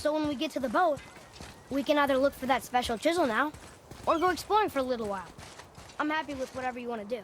So when we get to the boat, we can either look for that special chisel now, or go exploring for a little while. I'm happy with whatever you want to do.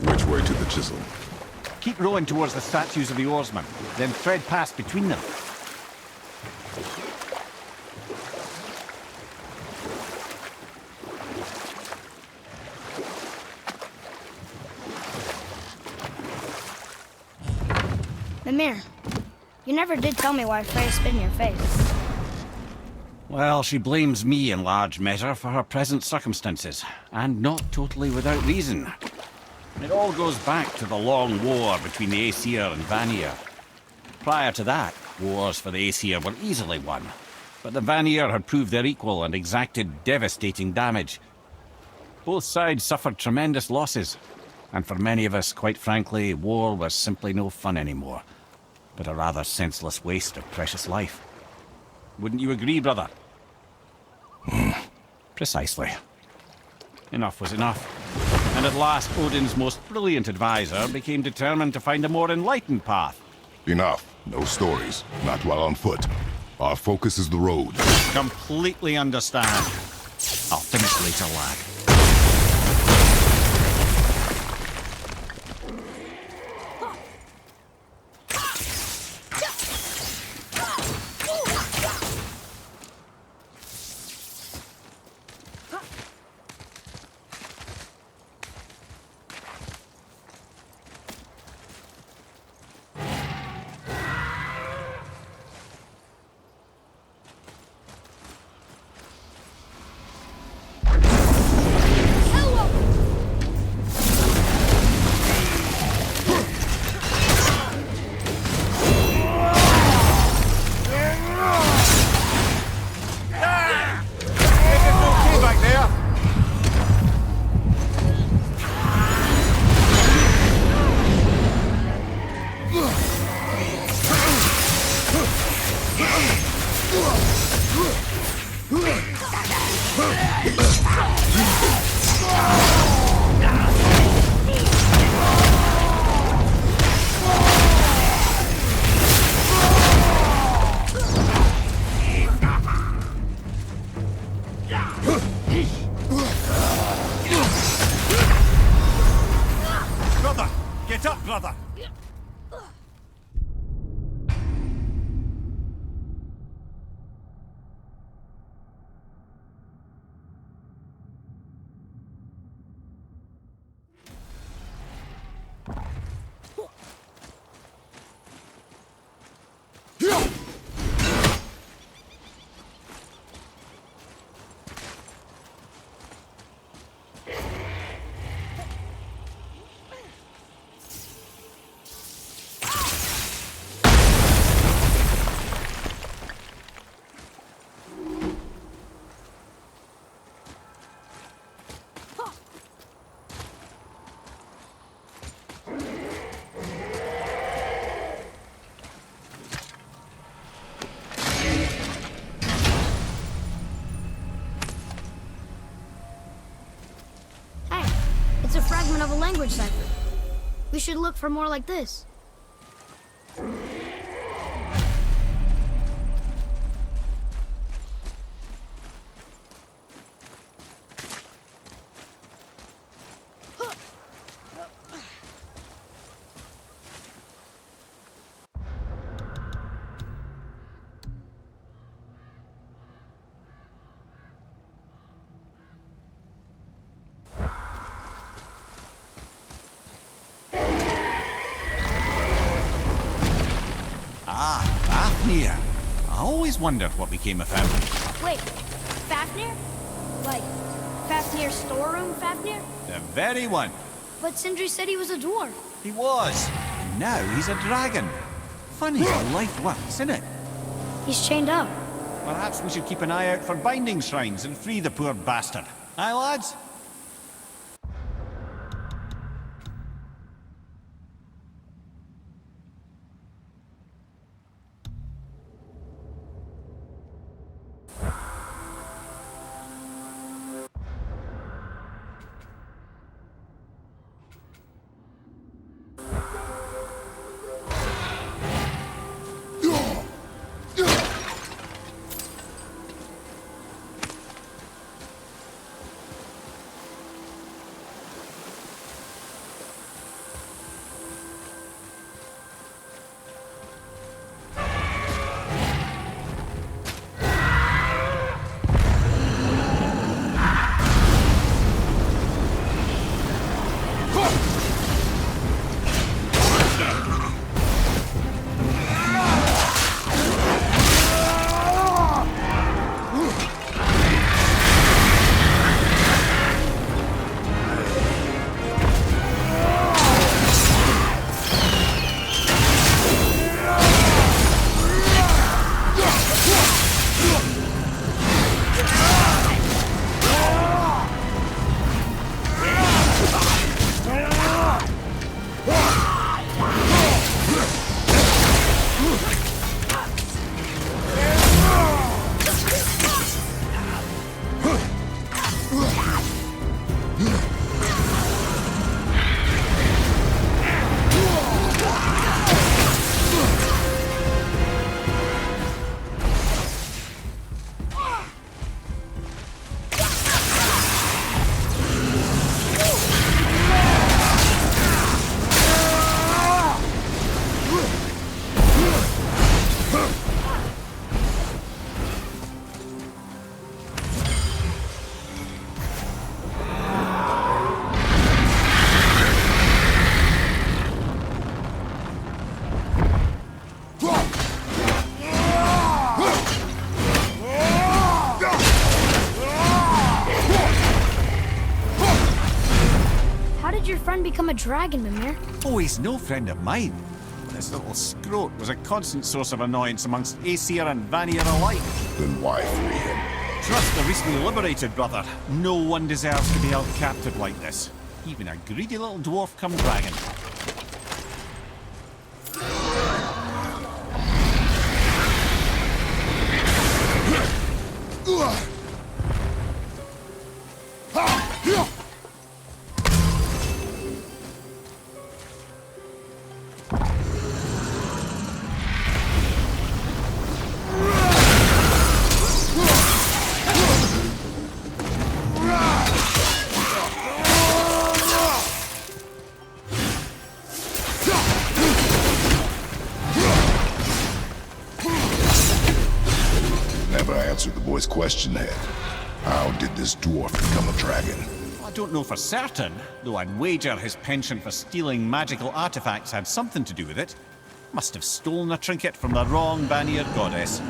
Which way to the chisel? Keep rowing towards the statues of the oarsmen, then thread past between them. Mimir, you never did tell me why Freya spit in your face. Well, she blames me in large measure for her present circumstances, and not totally without reason. It all goes back to the long war between the Aesir and Vanir. Prior to that, wars for the Aesir were easily won, but the Vanir had proved their equal and exacted devastating damage. Both sides suffered tremendous losses, and for many of us, quite frankly, war was simply no fun anymore, but a rather senseless waste of precious life. Wouldn't you agree, brother? Precisely. Enough was enough. And at last, Odin's most brilliant advisor became determined to find a more enlightened path. Enough. No stories. Not while on foot. Our focus is the road. Completely understand. I'll finish later, lad. Brother! Get up, brother! It's a fragment of a language cipher. We should look for more like this. FÁFNIR. I always wondered what became of him. Wait, Fafnir? Like, Fafnir's storeroom Fafnir? The very one. But Sindri said he was a dwarf. He was. And now he's a dragon. Funny how life works, isn't it? He's chained up. Perhaps we should keep an eye out for binding shrines and free the poor bastard. Aye, lads? Become a dragon, Mimir. Oh, he's no friend of mine. This little scrote was a constant source of annoyance amongst Aesir and Vanir alike. Then why free him? Trust the recently liberated brother. No one deserves to be held captive like this. Even a greedy little dwarf come dragon. Answered the boy's question then. How did this dwarf become a dragon? I don't know for certain, though I'd wager his penchant for stealing magical artifacts had something to do with it. Must have stolen a trinket from the wrong Vanir goddess.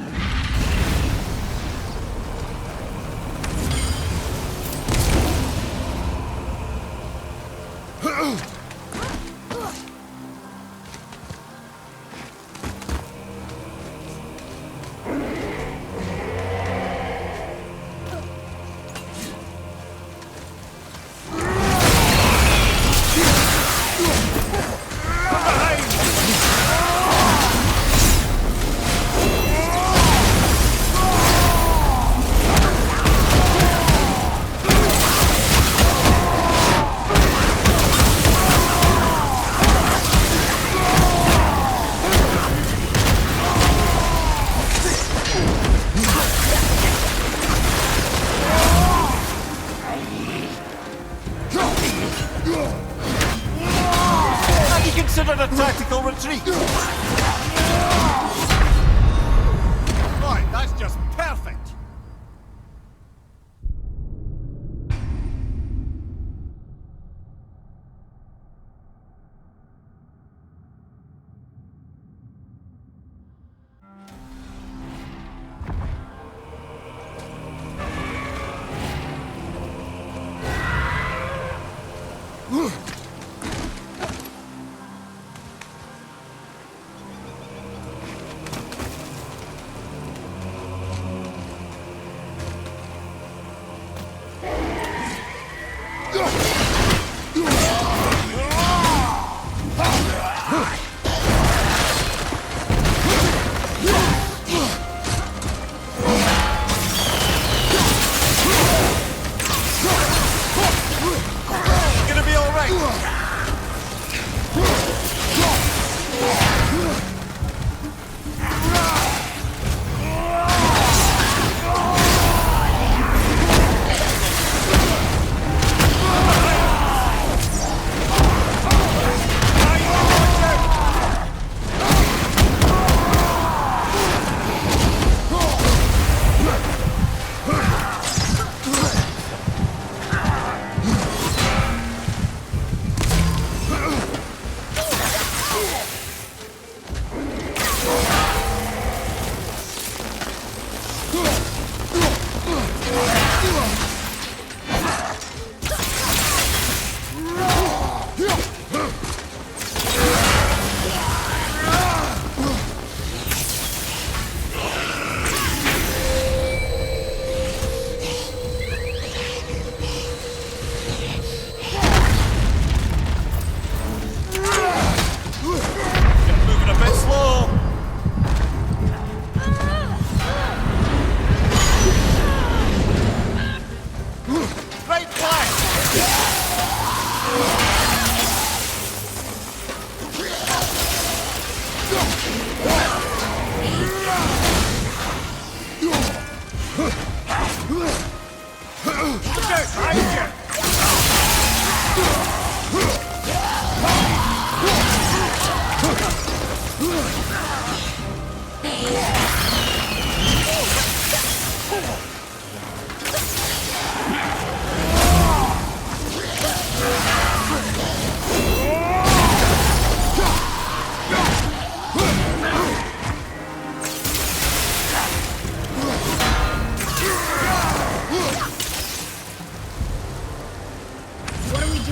Considered a tactical retreat! Right, that's just perfect!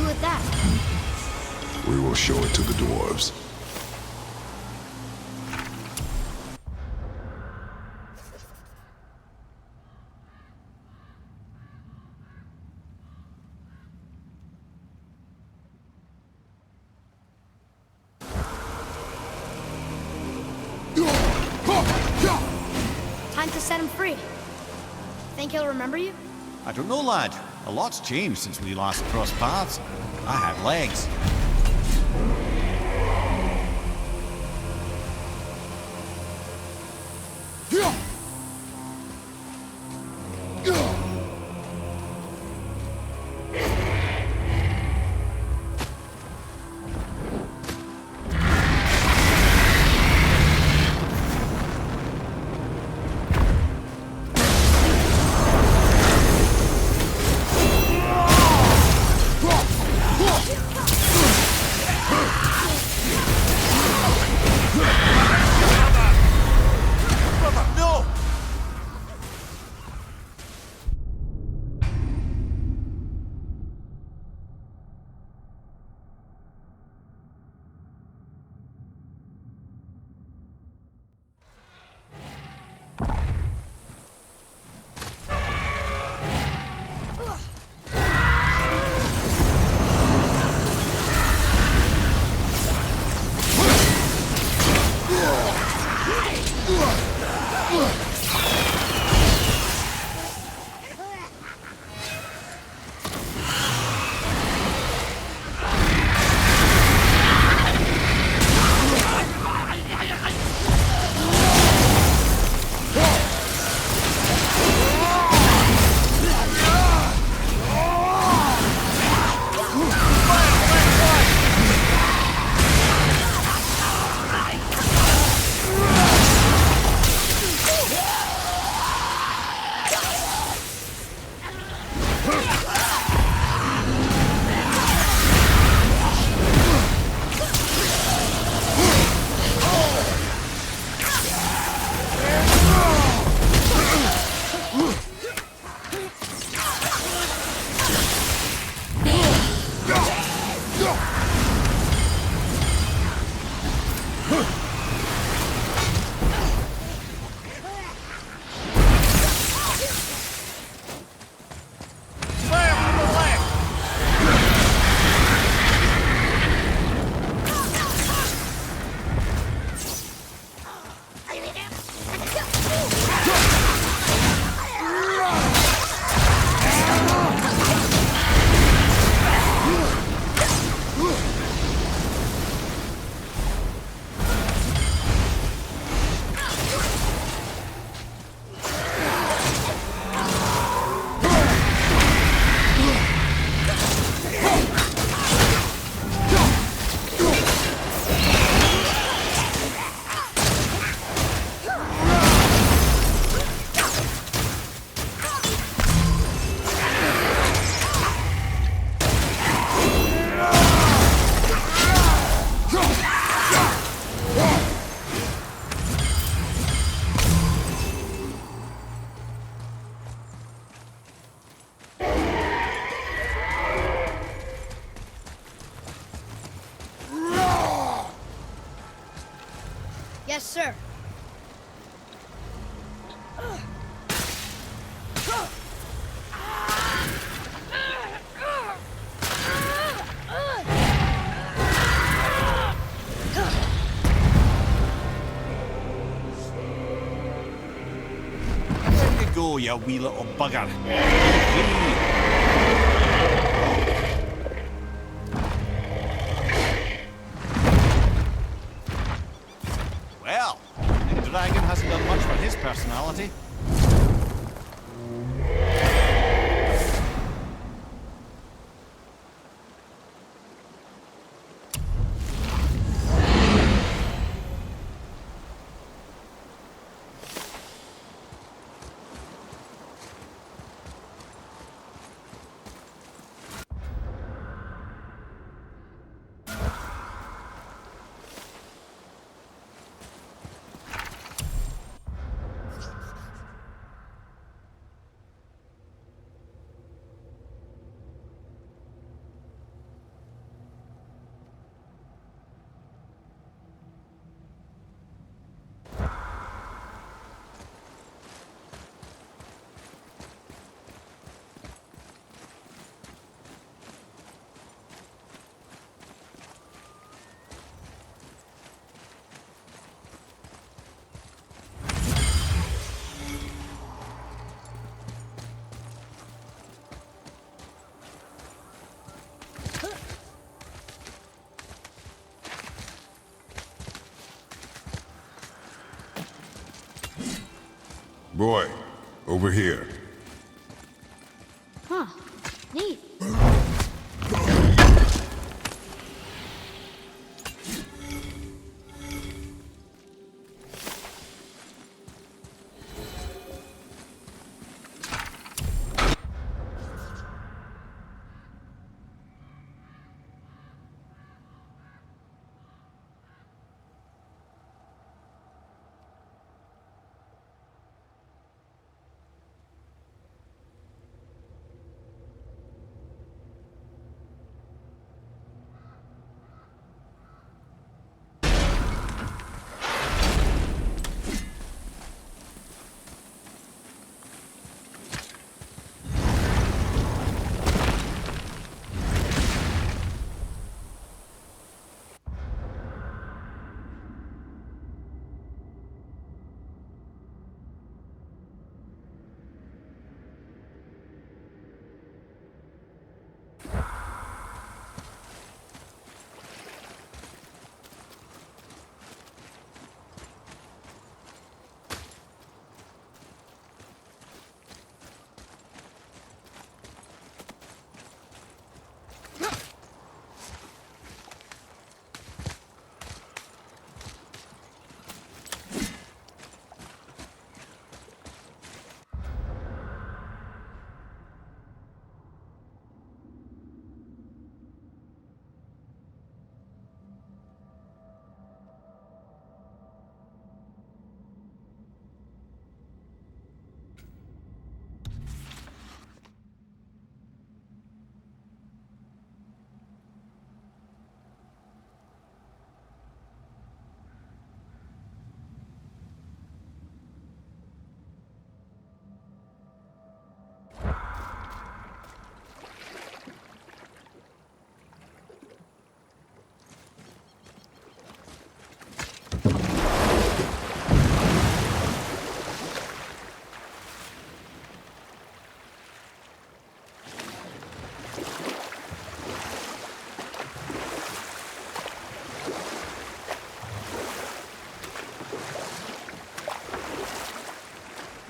with that? We will show it to the dwarves. Time to set him free. Think he'll remember you? I don't know, lad. A lot's changed since we last crossed paths. I had legs. Yes, sir. There you go, you wee little bugger. Well, the dragon hasn't done much for his personality. Boy, over here. Huh. Neat.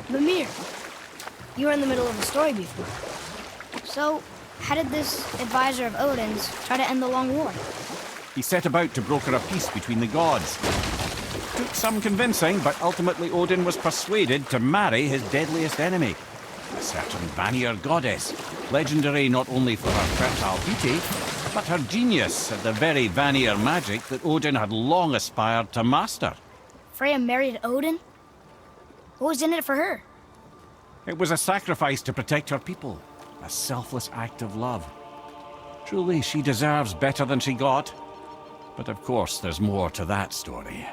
Mimir, you were in the middle of a story before. So, how did this advisor of Odin's try to end the long war? He set about to broker a peace between the gods. Took some convincing, but ultimately Odin was persuaded to marry his deadliest enemy, a certain Vanir goddess, legendary not only for her fertile beauty, but her genius at the very Vanir magic that Odin had long aspired to master. Freya married Odin? What was in it for her? It was a sacrifice to protect her people, a selfless act of love. Truly, she deserves better than she got. But of course, there's more to that story.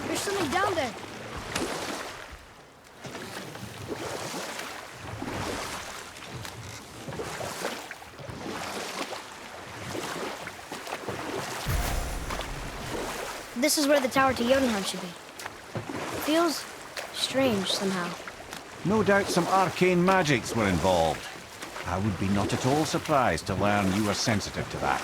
There's something down there. This is where the tower to Jotunheim should be. Feels strange somehow. No doubt some arcane magics were involved. I would be not at all surprised to learn you were sensitive to that.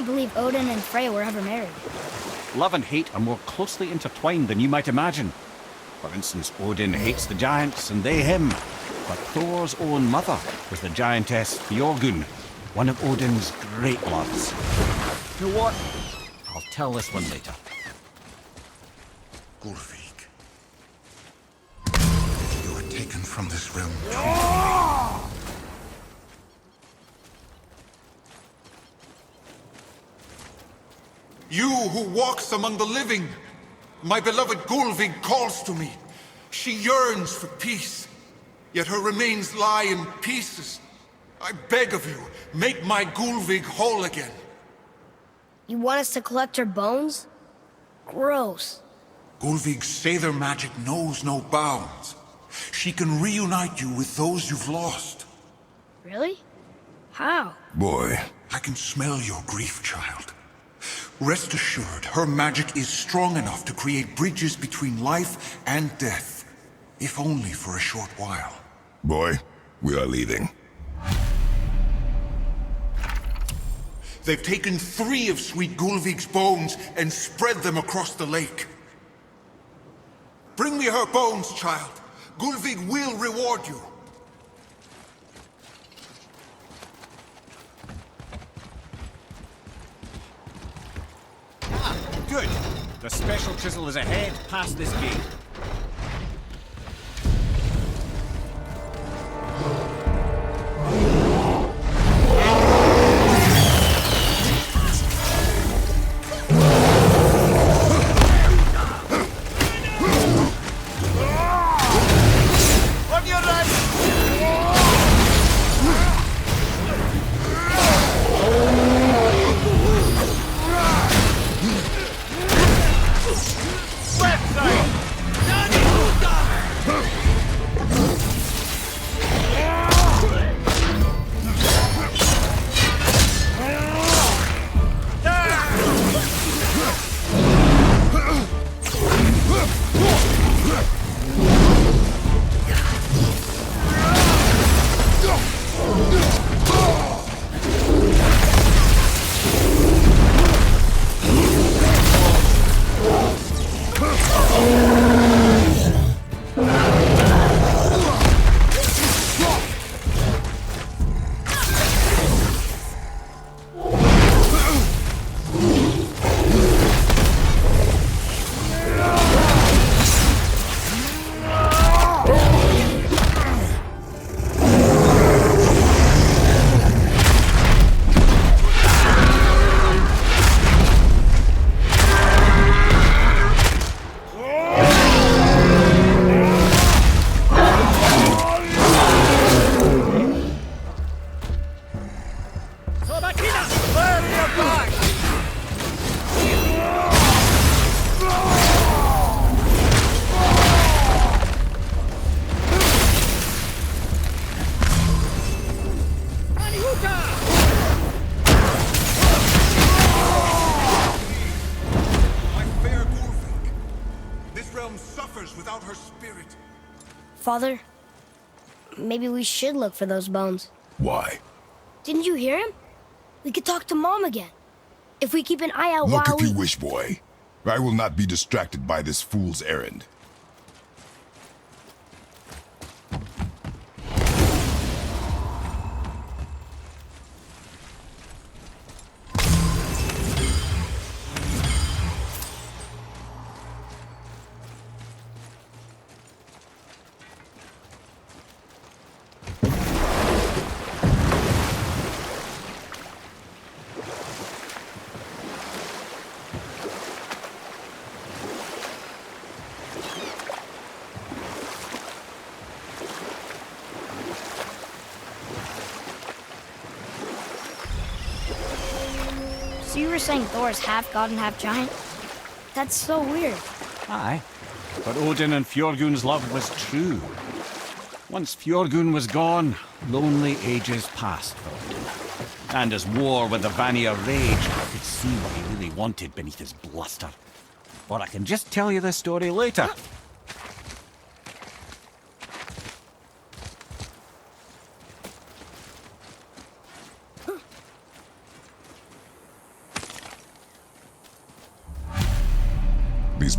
can't believe Odin and Freya were ever married. Love and hate are more closely intertwined than you might imagine. For instance, Odin hates the giants and they him. But Thor's own mother was the giantess Fjorgun, one of Odin's great loves. You know what? I'll tell this one later. Gullveig, you were taken from this realm. You who walks among the living, my beloved Gullveig calls to me. She yearns for peace, yet her remains lie in pieces. I beg of you, make my Gullveig whole again. You want us to collect her bones? Gross. Gullveig's Sather magic knows no bounds. She can reunite you with those you've lost. Really? How? Boy, I can smell your grief, child. Rest assured, her magic is strong enough to create bridges between life and death, if only for a short while. boy, we are leaving. They've taken 3 of sweet Gullveig's bones and spread them across the lake. Bring me her bones, child. Gullveig will reward you. Good. The special chisel is ahead past this gate. On your right! Left side! without her spirit. Father, maybe we should look for those bones. Why? Didn't you hear him? We could talk to Mom again. If we keep an eye out Look while if you wish, boy. I will not be distracted by this fool's errand. So you were saying Thor is half god and half giant? That's so weird. Aye, but Odin and Fjorgun's love was true. Once Fjorgun was gone, lonely ages passed for Odin. And as war with the Vanir raged, I could see what he really wanted beneath his bluster. Or I can just tell you this story later.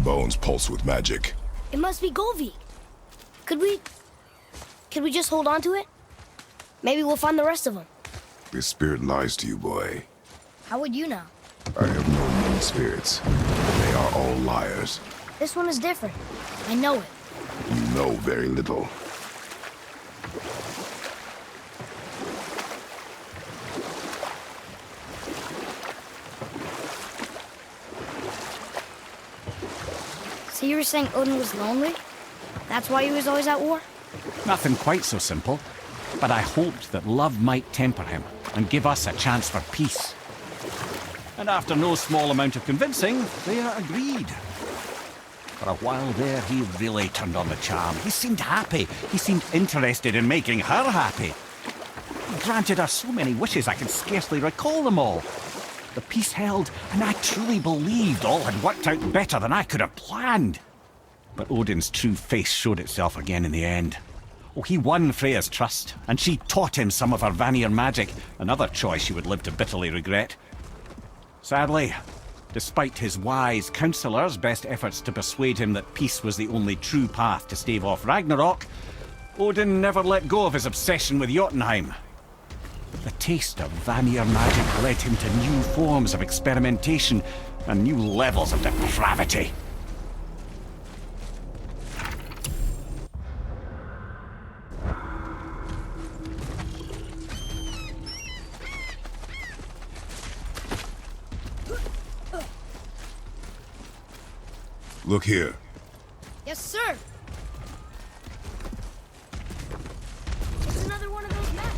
bones pulse with magic. It must be Gullveig. Could we just hold on to it? Maybe we'll find the rest of them. This spirit lies to you, boy. How would you know? I have known many spirits. They are all liars. This one is different. I know it. You know very little. So you were saying Odin was lonely? That's why he was always at war? Nothing quite so simple, but I hoped that love might temper him and give us a chance for peace. And after no small amount of convincing, they agreed. For a while there, he really turned on the charm. He seemed happy. He seemed interested in making her happy. He granted her so many wishes I can scarcely recall them all. The peace held, and I truly believed all had worked out better than I could have planned. But Odin's true face showed itself again in the end. Oh, he won Freya's trust, and she taught him some of her Vanir magic, another choice she would live to bitterly regret. Sadly, despite his wise counselors' best efforts to persuade him that peace was the only true path to stave off Ragnarok, Odin never let go of his obsession with Jotunheim. The taste of Vanir magic led him to new forms of experimentation and new levels of depravity. Look here. Yes, sir. It's another one of those maps.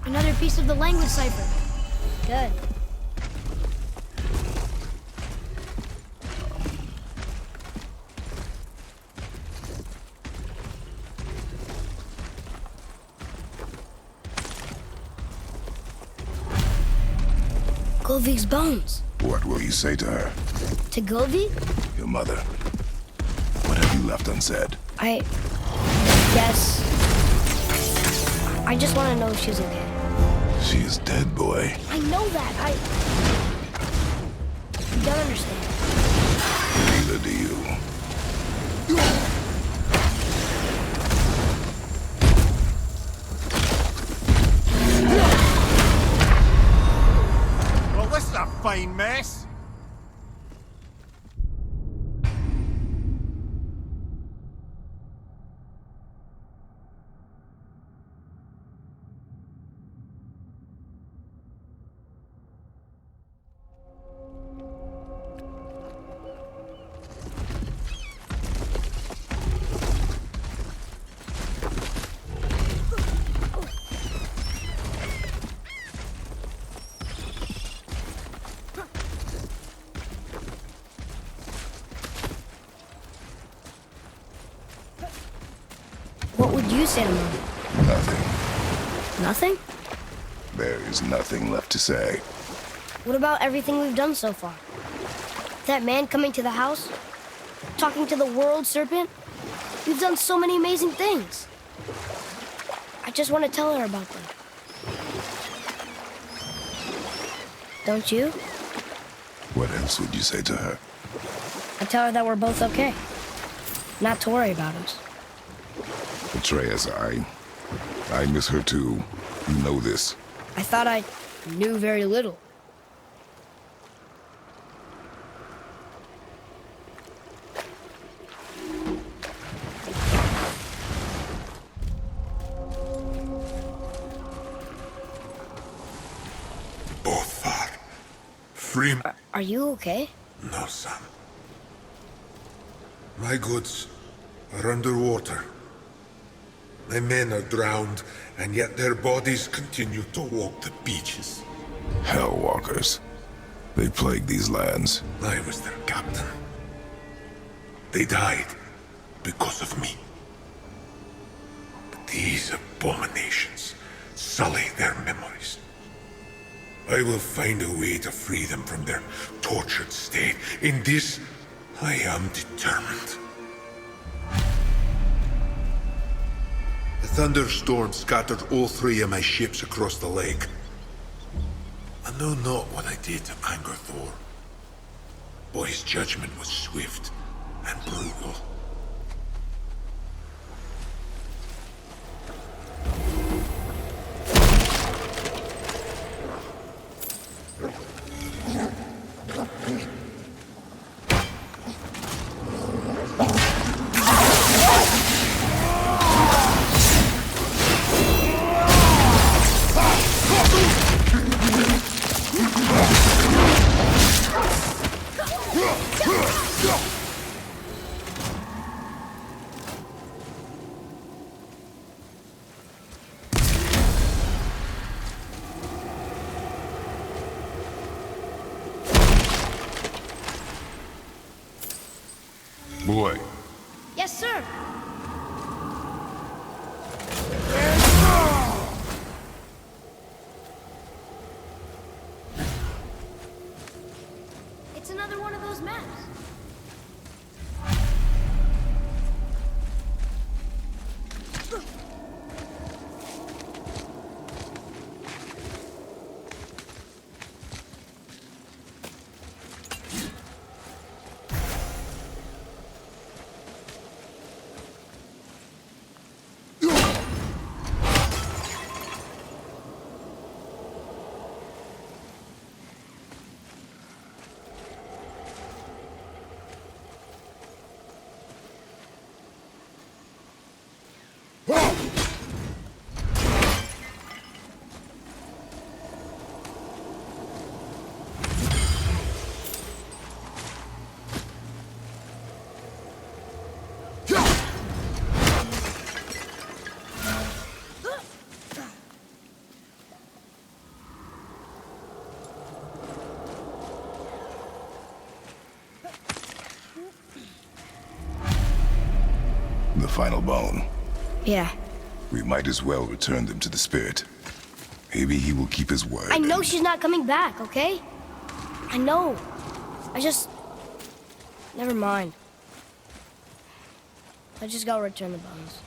Another piece of the language cipher. Good. Gullveig's bones. What will you say to her? To Gullveig? Your mother. What have you left unsaid? I guess... I just want to know if she's okay. She is dead, boy. I know that. You don't understand. Neither do you. Well, this is a fine mess. What would you say to Mom? Nothing. Nothing? There is nothing left to say. What about everything we've done so far? That man coming to the house? Talking to the world serpent? We've done so many amazing things. I just want to tell her about them. Don't you? What else would you say to her? I tell her that we're both okay. Not to worry about us. Atreus, I miss her too. You know this. I thought I knew very little. Both are free. Are you okay? No, son. My goods are underwater. My men are drowned, and yet their bodies continue to walk the beaches. Hellwalkers. They plague these lands. I was their captain. They died, because of me. But these abominations sully their memories. I will find a way to free them from their tortured state. In this, I am determined. The thunderstorm scattered all 3 of my ships across the lake. I know not what I did to anger Thor, but his judgment was swift and brutal. Boy, Yes, sir. It's another one of those maps. the final bone. Yeah. We might as well return them to the spirit. Maybe he will keep his word. I know she's not coming back, okay? I know. I just... Never mind. I just gotta return the bones.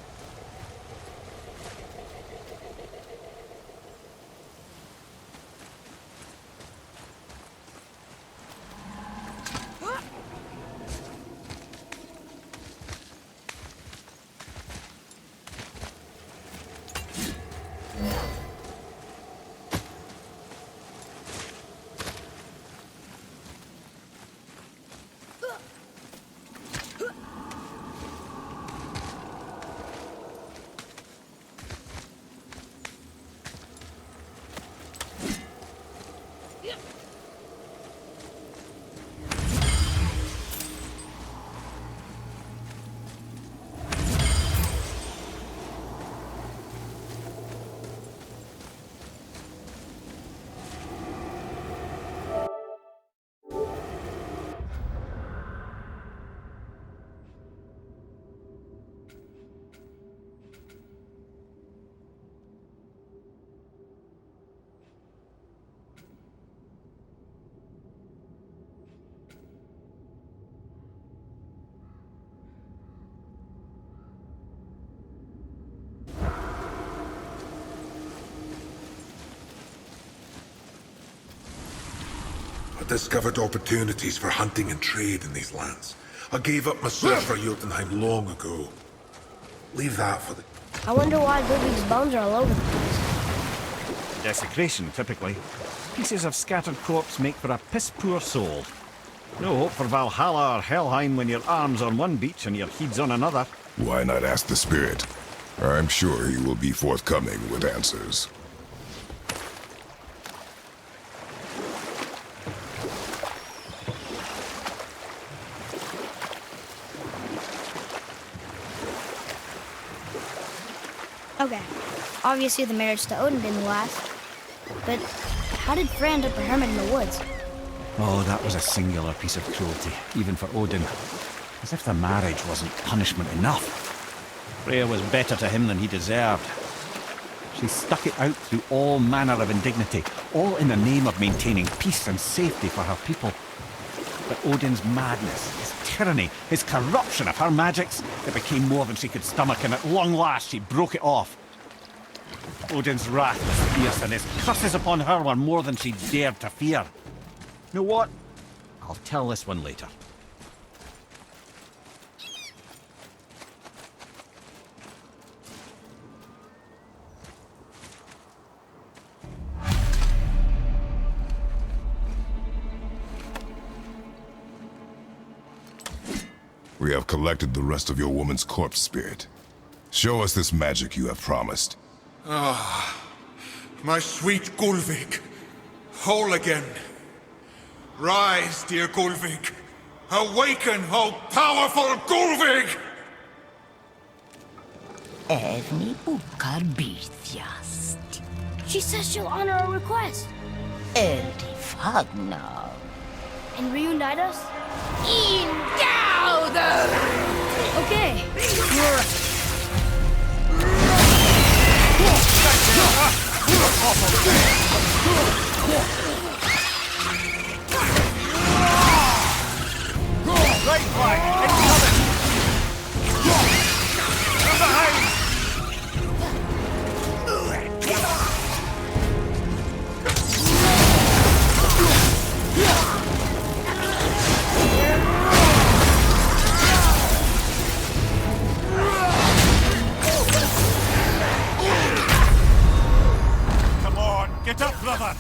I discovered opportunities for hunting and trade in these lands. I gave up my search for Jotunheim long ago. Leave that for the... I wonder why Gullveig's bones are all over the place. Desecration, typically. Pieces of scattered corpse make for a piss-poor soul. No hope for Valhalla or Helheim when your arm's on one beach and your head's on another. Why not ask the spirit? I'm sure he will be forthcoming with answers. Okay. Obviously the marriage to Odin didn't last. But how did Frey end up a hermit in the woods? Oh, that was a singular piece of cruelty, even for Odin. As if the marriage wasn't punishment enough. Freya was better to him than he deserved. She stuck it out through all manner of indignity, all in the name of maintaining peace and safety for her people. But Odin's madness, his tyranny, his corruption of her magics, it became more than she could stomach, and at long last she broke it off. Odin's wrath was fierce, and his curses upon her were more than she dared to fear. You know what? I'll tell this one later. We have collected the rest of your woman's corpse spirit. Show us this magic you have promised. My sweet Gullveig, whole again. Rise, dear Gullveig. Awaken, O powerful Gullveig! Evni bukar bitjast. She says she'll honor our request Eldi fagnar. and reunite us. In dauder! Okay. Right flag! It's coming! From behind! Come on, get up, brother!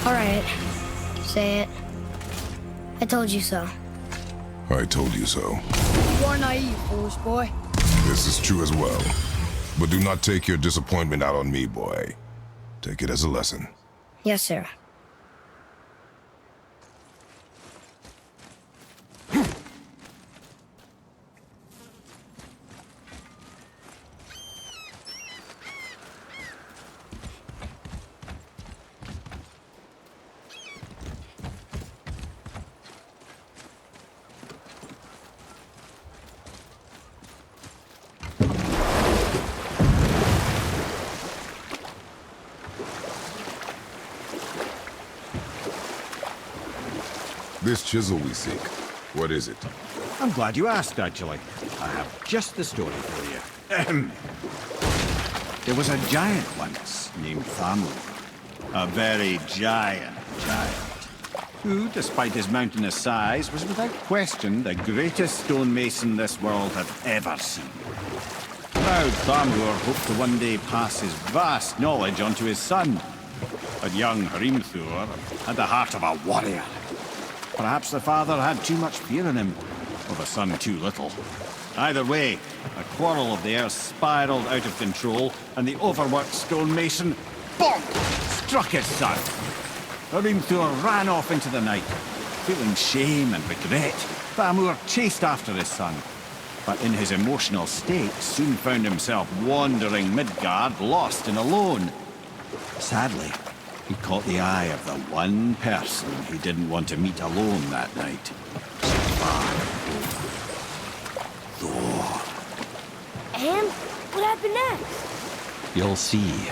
All right. Say it. I told you so. I told you so. You are naive, foolish boy. This is true as well. But do not take your disappointment out on me, boy. Take it as a lesson. Yes, sir. This chisel we seek, what is it? I'm glad you asked, actually. I have just the story for you. Ahem. There was a giant once named Thamur. A very giant, who, despite his mountainous size, was without question the greatest stonemason this world had ever seen. Proud Thamur hoped to one day pass his vast knowledge on to his son. But young Hrimthur had the heart of a warrior. Perhaps the father had too much fear in him, or the son too little. Either way, a quarrel of theirs spiraled out of control, and the overworked stonemason, bonk, struck his son. Hrimthur ran off into the night. Feeling shame and regret, Thamur chased after his son, but in his emotional state soon found himself wandering Midgard, lost and alone. Sadly, he caught the eye of the one person he didn't want to meet alone that night. Thor. And what happened next? You'll see.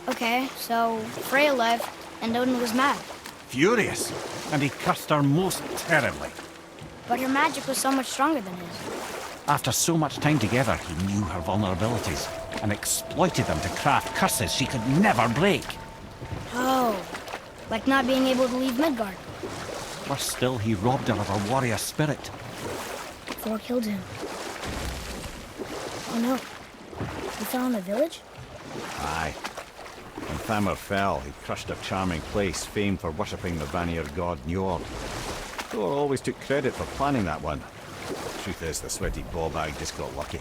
Okay, so Freya left, and Odin was mad. Furious, and he cursed her most terribly. But her magic was so much stronger than his. After so much time together, he knew her vulnerabilities and exploited them to craft curses she could never break. Oh, like not being able to leave Midgard. Worse still, he robbed her of her warrior spirit. Thor killed him. Oh no. He fell in the village? Aye. When Thamur fell, he crushed a charming place famed for worshipping the Vanir god Njord. Thor always took credit for planning that one. Truth is, the sweaty ball bag just got lucky.